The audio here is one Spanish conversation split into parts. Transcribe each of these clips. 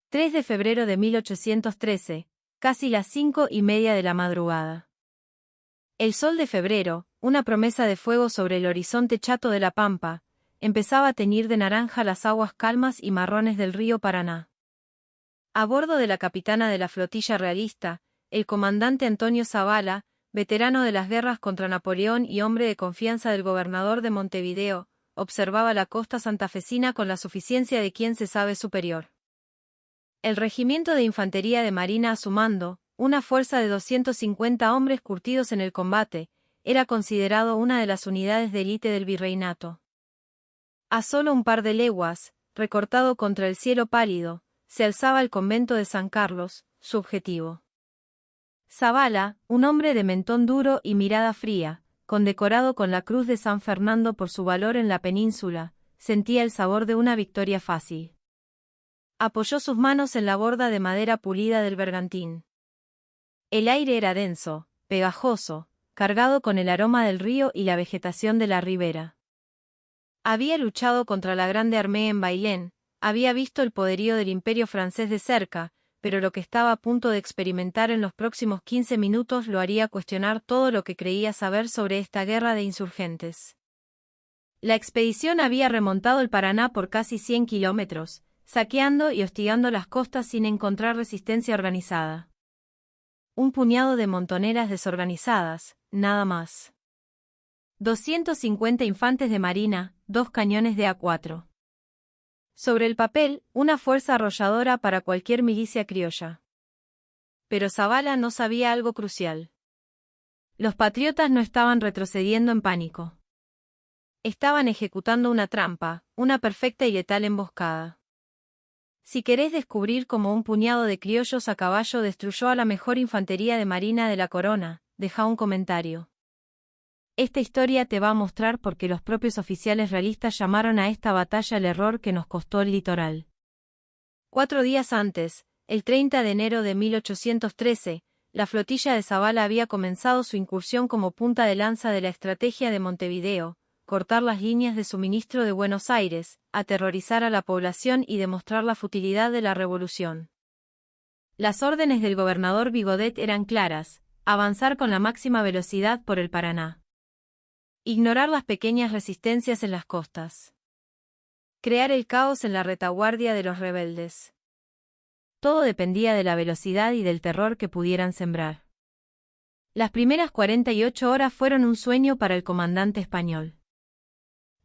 3 de febrero de 1813, casi las 5:30 de la madrugada. El sol de febrero, una promesa de fuego sobre el horizonte chato de la pampa, empezaba a teñir de naranja las aguas calmas y marrones del río Paraná. A bordo de la capitana de la flotilla realista, el comandante Antonio Zabala, veterano de las guerras contra Napoleón y hombre de confianza del gobernador de Montevideo, observaba la costa santafesina con la suficiencia de quien se sabe superior. El regimiento de infantería de marina a su mando, una fuerza de 250 hombres curtidos en el combate, era considerado una de las unidades de élite del virreinato. A solo un par de leguas, recortado contra el cielo pálido, se alzaba el convento de San Carlos, su objetivo. Zabala, un hombre de mentón duro y mirada fría, condecorado con la Cruz de San Fernando por su valor en la península, sentía el sabor de una victoria fácil. Apoyó sus manos en la borda de madera pulida del bergantín. El aire era denso, pegajoso, cargado con el aroma del río y la vegetación de la ribera. Había luchado contra la Grande Armée en Bailén, había visto el poderío del Imperio francés de cerca, pero lo que estaba a punto de experimentar en los próximos 15 minutos lo haría cuestionar todo lo que creía saber sobre esta guerra de insurgentes. La expedición había remontado el Paraná por casi 100 kilómetros, saqueando y hostigando las costas sin encontrar resistencia organizada. Un puñado de montoneras desorganizadas, nada más. 250 infantes de marina, 2 cañones de A4. Sobre el papel, una fuerza arrolladora para cualquier milicia criolla. Pero Zabala no sabía algo crucial. Los patriotas no estaban retrocediendo en pánico. Estaban ejecutando una trampa, una perfecta y letal emboscada. Si querés descubrir cómo un puñado de criollos a caballo destruyó a la mejor infantería de marina de la corona, deja un comentario. Esta historia te va a mostrar por qué los propios oficiales realistas llamaron a esta batalla el error que nos costó el litoral. 4 días antes, el 30 de enero de 1813, la flotilla de Zabala había comenzado su incursión como punta de lanza de la estrategia de Montevideo, cortar las líneas de suministro de Buenos Aires, aterrorizar a la población y demostrar la futilidad de la revolución. Las órdenes del gobernador Bigodet eran claras: avanzar con la máxima velocidad por el Paraná. Ignorar las pequeñas resistencias en las costas. Crear el caos en la retaguardia de los rebeldes. Todo dependía de la velocidad y del terror que pudieran sembrar. Las primeras 48 horas fueron un sueño para el comandante español.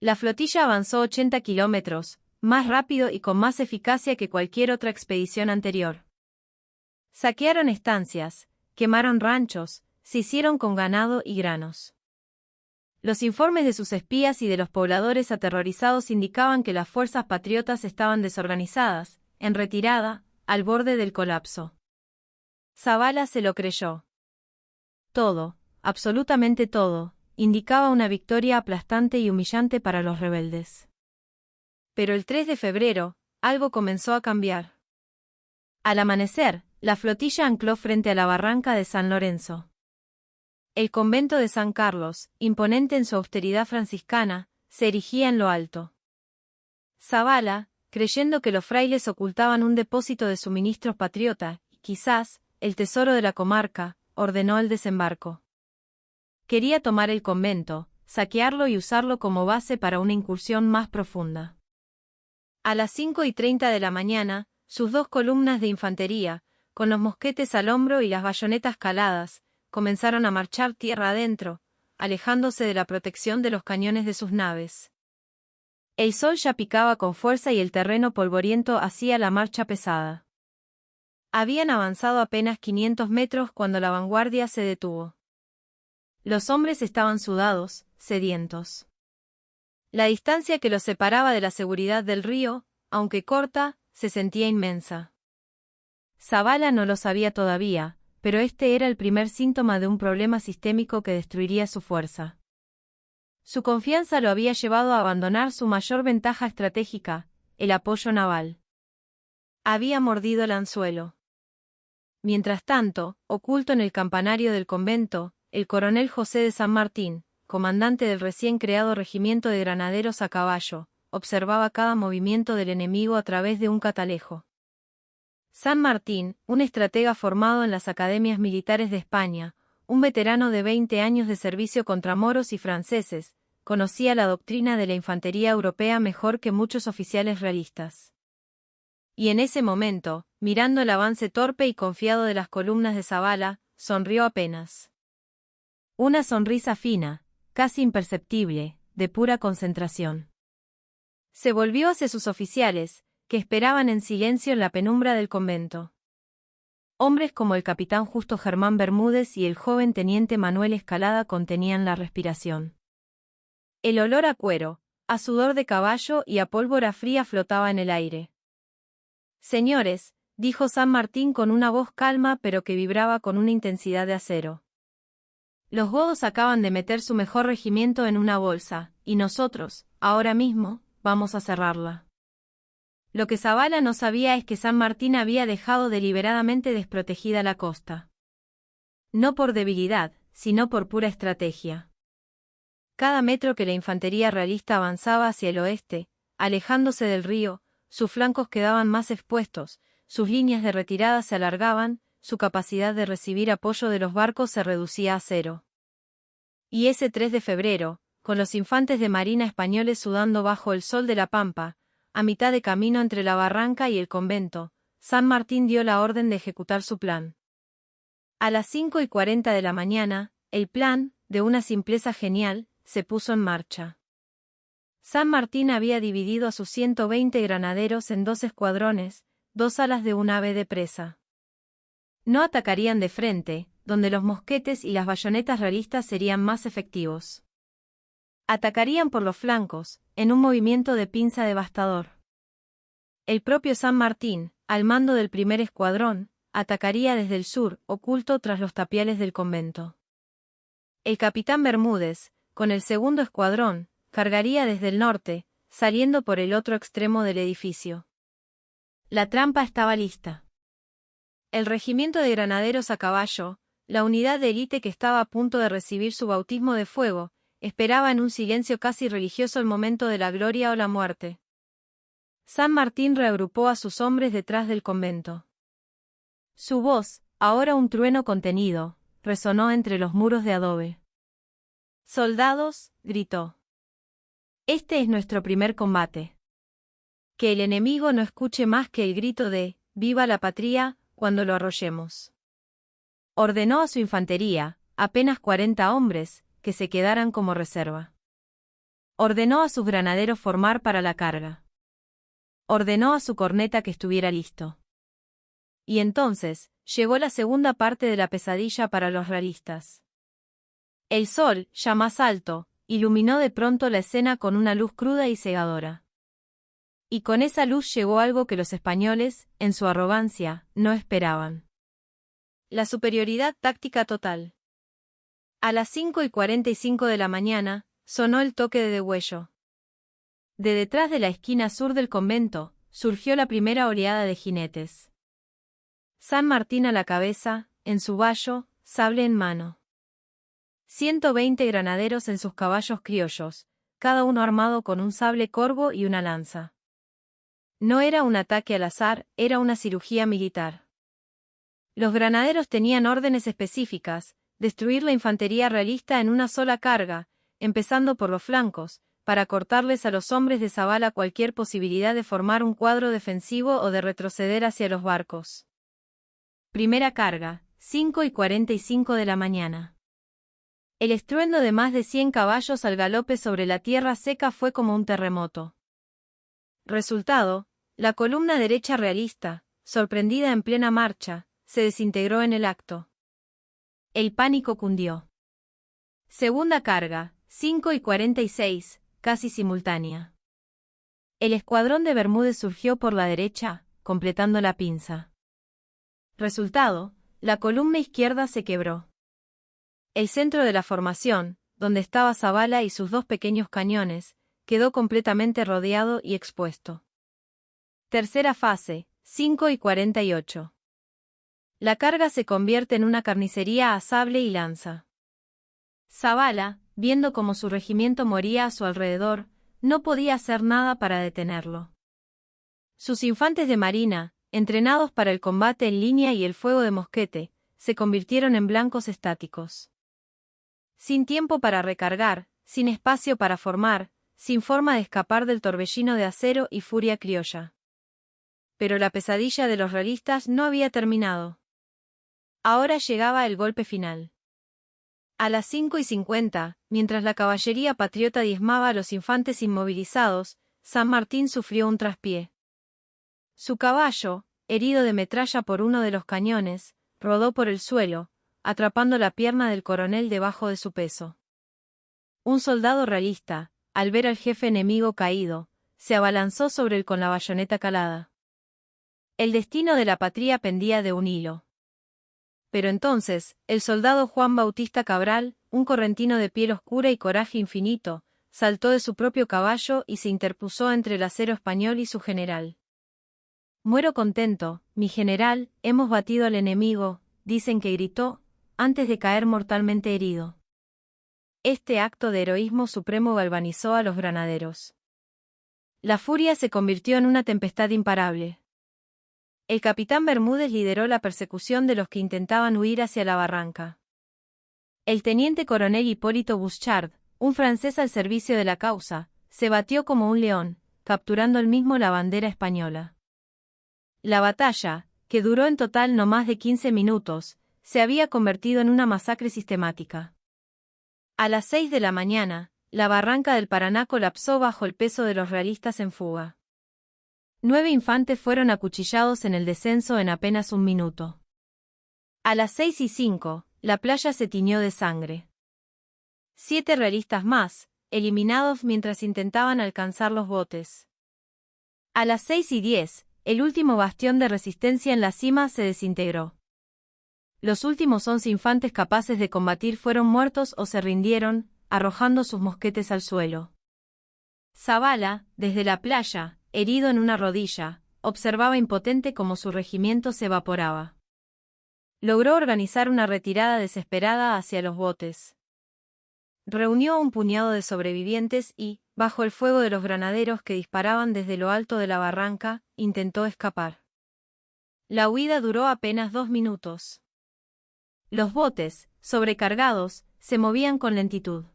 La flotilla avanzó 80 kilómetros, más rápido y con más eficacia que cualquier otra expedición anterior. Saquearon estancias, quemaron ranchos, se hicieron con ganado y granos. Los informes de sus espías y de los pobladores aterrorizados indicaban que las fuerzas patriotas estaban desorganizadas, en retirada, al borde del colapso. Zabala se lo creyó. Todo, absolutamente todo, indicaba una victoria aplastante y humillante para los rebeldes. Pero el 3 de febrero, algo comenzó a cambiar. Al amanecer, la flotilla ancló frente a la barranca de San Lorenzo. El convento de San Carlos, imponente en su austeridad franciscana, se erigía en lo alto. Zabala, creyendo que los frailes ocultaban un depósito de suministros patriota, y quizás, el tesoro de la comarca, ordenó el desembarco. Quería tomar el convento, saquearlo y usarlo como base para una incursión más profunda. A las 5:30 de la mañana, sus 2 columnas de infantería, con los mosquetes al hombro y las bayonetas caladas, comenzaron a marchar tierra adentro, alejándose de la protección de los cañones de sus naves. El sol ya picaba con fuerza y el terreno polvoriento hacía la marcha pesada. Habían avanzado apenas 500 metros cuando la vanguardia se detuvo. Los hombres estaban sudados, sedientos. La distancia que los separaba de la seguridad del río, aunque corta, se sentía inmensa. Zabala no lo sabía todavía, pero este era el primer síntoma de un problema sistémico que destruiría su fuerza. Su confianza lo había llevado a abandonar su mayor ventaja estratégica, el apoyo naval. Había mordido el anzuelo. Mientras tanto, oculto en el campanario del convento, el coronel José de San Martín, comandante del recién creado regimiento de granaderos a caballo, observaba cada movimiento del enemigo a través de un catalejo. San Martín, un estratega formado en las academias militares de España, un veterano de 20 años de servicio contra moros y franceses, conocía la doctrina de la infantería europea mejor que muchos oficiales realistas. Y en ese momento, mirando el avance torpe y confiado de las columnas de Zabala, sonrió apenas. Una sonrisa fina, casi imperceptible, de pura concentración. Se volvió hacia sus oficiales, que esperaban en silencio en la penumbra del convento. Hombres como el capitán Justo Germán Bermúdez y el joven teniente Manuel Escalada contenían la respiración. El olor a cuero, a sudor de caballo y a pólvora fría flotaba en el aire. «Señores», dijo San Martín con una voz calma pero que vibraba con una intensidad de acero. «Los godos acaban de meter su mejor regimiento en una bolsa, y nosotros, ahora mismo, vamos a cerrarla». Lo que Zabala no sabía es que San Martín había dejado deliberadamente desprotegida la costa. No por debilidad, sino por pura estrategia. Cada metro que la infantería realista avanzaba hacia el oeste, alejándose del río, sus flancos quedaban más expuestos, sus líneas de retirada se alargaban, su capacidad de recibir apoyo de los barcos se reducía a cero. Y ese 3 de febrero, con los infantes de marina españoles sudando bajo el sol de la pampa, a mitad de camino entre la barranca y el convento, San Martín dio la orden de ejecutar su plan. A las 5:40 de la mañana, el plan, de una simpleza genial, se puso en marcha. San Martín había dividido a sus 120 granaderos en 2 escuadrones, 2 alas de un ave de presa. No atacarían de frente, donde los mosquetes y las bayonetas realistas serían más efectivos. Atacarían por los flancos, en un movimiento de pinza devastador. El propio San Martín, al mando del primer escuadrón, atacaría desde el sur, oculto tras los tapiales del convento. El capitán Bermúdez, con el segundo escuadrón, cargaría desde el norte, saliendo por el otro extremo del edificio. La trampa estaba lista. El regimiento de granaderos a caballo, la unidad de élite que estaba a punto de recibir su bautismo de fuego, esperaba en un silencio casi religioso el momento de la gloria o la muerte. San Martín reagrupó a sus hombres detrás del convento. Su voz, ahora un trueno contenido, resonó entre los muros de adobe. «Soldados», gritó. «Este es nuestro primer combate. Que el enemigo no escuche más que el grito de «¡Viva la patria!» cuando lo arrollemos». Ordenó a su infantería, apenas 40 hombres, que se quedaran como reserva. Ordenó a sus granaderos formar para la carga. Ordenó a su corneta que estuviera listo. Y entonces, llegó la segunda parte de la pesadilla para los realistas. El sol, ya más alto, iluminó de pronto la escena con una luz cruda y cegadora. Y con esa luz llegó algo que los españoles, en su arrogancia, no esperaban. La superioridad táctica total. A las 5:45 de la mañana, sonó el toque de degüello. De detrás de la esquina sur del convento, surgió la primera oleada de jinetes. San Martín a la cabeza, en su vallo, sable en mano. 120 granaderos en sus caballos criollos, cada uno armado con un sable corvo y una lanza. No era un ataque al azar, era una cirugía militar. Los granaderos tenían órdenes específicas: destruir la infantería realista en una sola carga, empezando por los flancos, para cortarles a los hombres de Zabala cualquier posibilidad de formar un cuadro defensivo o de retroceder hacia los barcos. Primera carga, 5:45 de la mañana. El estruendo de más de 100 caballos al galope sobre la tierra seca fue como un terremoto. Resultado, la columna derecha realista, sorprendida en plena marcha, se desintegró en el acto. El pánico cundió. Segunda carga, 5:46, casi simultánea. El escuadrón de Bermúdez surgió por la derecha, completando la pinza. Resultado, la columna izquierda se quebró. El centro de la formación, donde estaba Zabala y sus 2 pequeños cañones, quedó completamente rodeado y expuesto. Tercera fase, 5:48. La carga se convierte en una carnicería a sable y lanza. Zabala, viendo cómo su regimiento moría a su alrededor, no podía hacer nada para detenerlo. Sus infantes de marina, entrenados para el combate en línea y el fuego de mosquete, se convirtieron en blancos estáticos. Sin tiempo para recargar, sin espacio para formar, sin forma de escapar del torbellino de acero y furia criolla. Pero la pesadilla de los realistas no había terminado. Ahora llegaba el golpe final. A las 5:50, mientras la caballería patriota diezmaba a los infantes inmovilizados, San Martín sufrió un traspié. Su caballo, herido de metralla por uno de los cañones, rodó por el suelo, atrapando la pierna del coronel debajo de su peso. Un soldado realista, al ver al jefe enemigo caído, se abalanzó sobre él con la bayoneta calada. El destino de la patria pendía de un hilo. Pero entonces, el soldado Juan Bautista Cabral, un correntino de piel oscura y coraje infinito, saltó de su propio caballo y se interpuso entre el acero español y su general. «Muero contento, mi general, hemos batido al enemigo», dicen que gritó, antes de caer mortalmente herido. Este acto de heroísmo supremo galvanizó a los granaderos. La furia se convirtió en una tempestad imparable. El capitán Bermúdez lideró la persecución de los que intentaban huir hacia la barranca. El teniente coronel Hipólito Bouchard, un francés al servicio de la causa, se batió como un león, capturando él mismo la bandera española. La batalla, que duró en total no más de 15 minutos, se había convertido en una masacre sistemática. A las 6 de la mañana, la barranca del Paraná colapsó bajo el peso de los realistas en fuga. 9 infantes fueron acuchillados en el descenso en apenas un minuto. A las 6:05, la playa se tiñó de sangre. 7 realistas más, eliminados mientras intentaban alcanzar los botes. A las 6:10, el último bastión de resistencia en la cima se desintegró. Los últimos 11 infantes capaces de combatir fueron muertos o se rindieron, arrojando sus mosquetes al suelo. Zavala, desde la playa, herido en una rodilla, observaba impotente cómo su regimiento se evaporaba. Logró organizar una retirada desesperada hacia los botes. Reunió a un puñado de sobrevivientes y, bajo el fuego de los granaderos que disparaban desde lo alto de la barranca, intentó escapar. La huida duró apenas 2 minutos. Los botes, sobrecargados, se movían con lentitud.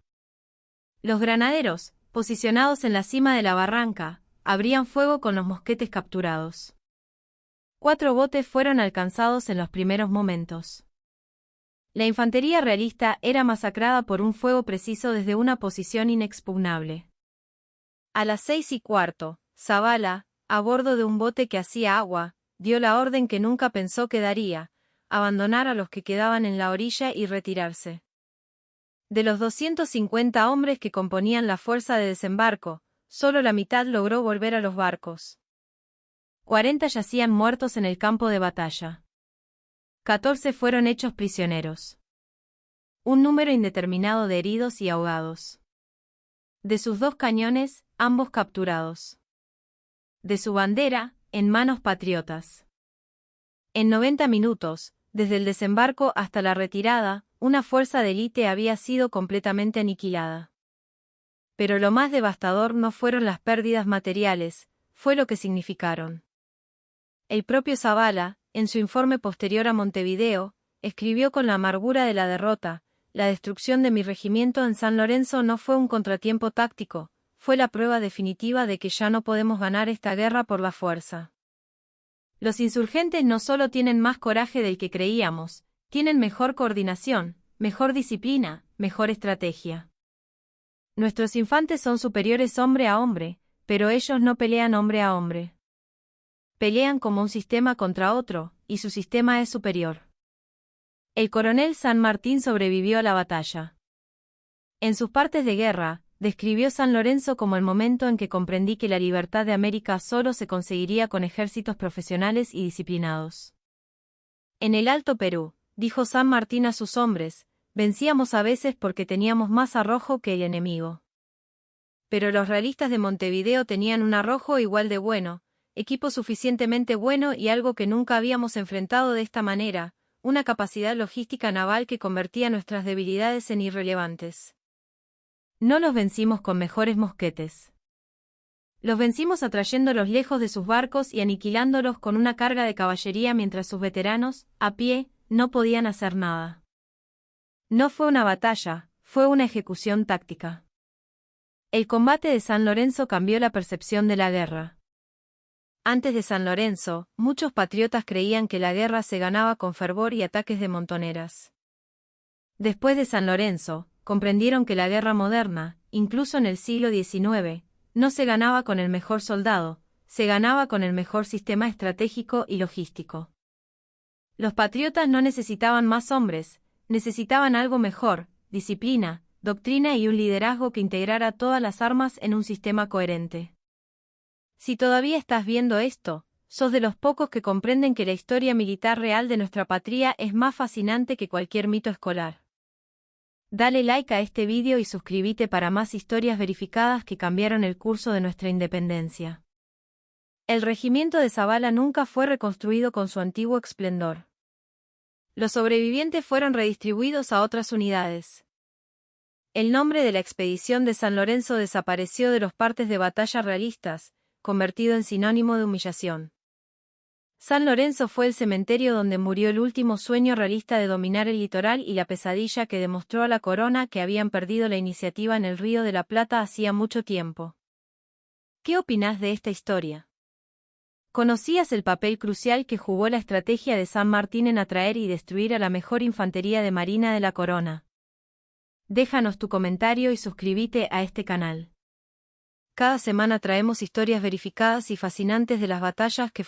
Los granaderos, posicionados en la cima de la barranca, abrían fuego con los mosquetes capturados. 4 botes fueron alcanzados en los primeros momentos. La infantería realista era masacrada por un fuego preciso desde una posición inexpugnable. A las 6:15, Zavala, a bordo de un bote que hacía agua, dio la orden que nunca pensó que daría: abandonar a los que quedaban en la orilla y retirarse. De los 250 hombres que componían la fuerza de desembarco, solo la mitad logró volver a los barcos. 40 yacían muertos en el campo de batalla. 14 fueron hechos prisioneros. Un número indeterminado de heridos y ahogados. De sus 2 cañones, ambos capturados. De su bandera, en manos patriotas. En 90 minutos, desde el desembarco hasta la retirada, una fuerza de élite había sido completamente aniquilada. Pero lo más devastador no fueron las pérdidas materiales, fue lo que significaron. El propio Zavala, en su informe posterior a Montevideo, escribió con la amargura de la derrota: la destrucción de mi regimiento en San Lorenzo no fue un contratiempo táctico, fue la prueba definitiva de que ya no podemos ganar esta guerra por la fuerza. Los insurgentes no solo tienen más coraje del que creíamos, tienen mejor coordinación, mejor disciplina, mejor estrategia. Nuestros infantes son superiores hombre a hombre, pero ellos no pelean hombre a hombre. Pelean como un sistema contra otro, y su sistema es superior. El coronel San Martín sobrevivió a la batalla. En sus partes de guerra, describió San Lorenzo como el momento en que comprendí que la libertad de América solo se conseguiría con ejércitos profesionales y disciplinados. En el Alto Perú, dijo San Martín a sus hombres, vencíamos a veces porque teníamos más arrojo que el enemigo. Pero los realistas de Montevideo tenían un arrojo igual de bueno, equipo suficientemente bueno y algo que nunca habíamos enfrentado de esta manera, una capacidad logística naval que convertía nuestras debilidades en irrelevantes. No los vencimos con mejores mosquetes. Los vencimos atrayéndolos lejos de sus barcos y aniquilándolos con una carga de caballería mientras sus veteranos, a pie, no podían hacer nada. No fue una batalla, fue una ejecución táctica. El combate de San Lorenzo cambió la percepción de la guerra. Antes de San Lorenzo, muchos patriotas creían que la guerra se ganaba con fervor y ataques de montoneras. Después de San Lorenzo, comprendieron que la guerra moderna, incluso en el siglo XIX, no se ganaba con el mejor soldado, se ganaba con el mejor sistema estratégico y logístico. Los patriotas no necesitaban más hombres, necesitaban algo mejor, disciplina, doctrina y un liderazgo que integrara todas las armas en un sistema coherente. Si todavía estás viendo esto, sos de los pocos que comprenden que la historia militar real de nuestra patria es más fascinante que cualquier mito escolar. Dale like a este vídeo y suscríbete para más historias verificadas que cambiaron el curso de nuestra independencia. El regimiento de Zavala nunca fue reconstruido con su antiguo esplendor. Los sobrevivientes fueron redistribuidos a otras unidades. El nombre de la expedición de San Lorenzo desapareció de los partes de batalla realistas, convertido en sinónimo de humillación. San Lorenzo fue el cementerio donde murió el último sueño realista de dominar el litoral y la pesadilla que demostró a la corona que habían perdido la iniciativa en el Río de la Plata hacía mucho tiempo. ¿Qué opinás de esta historia? ¿Conocías el papel crucial que jugó la estrategia de San Martín en atraer y destruir a la mejor infantería de marina de la corona? Déjanos tu comentario y suscríbete a este canal. Cada semana traemos historias verificadas y fascinantes de las batallas que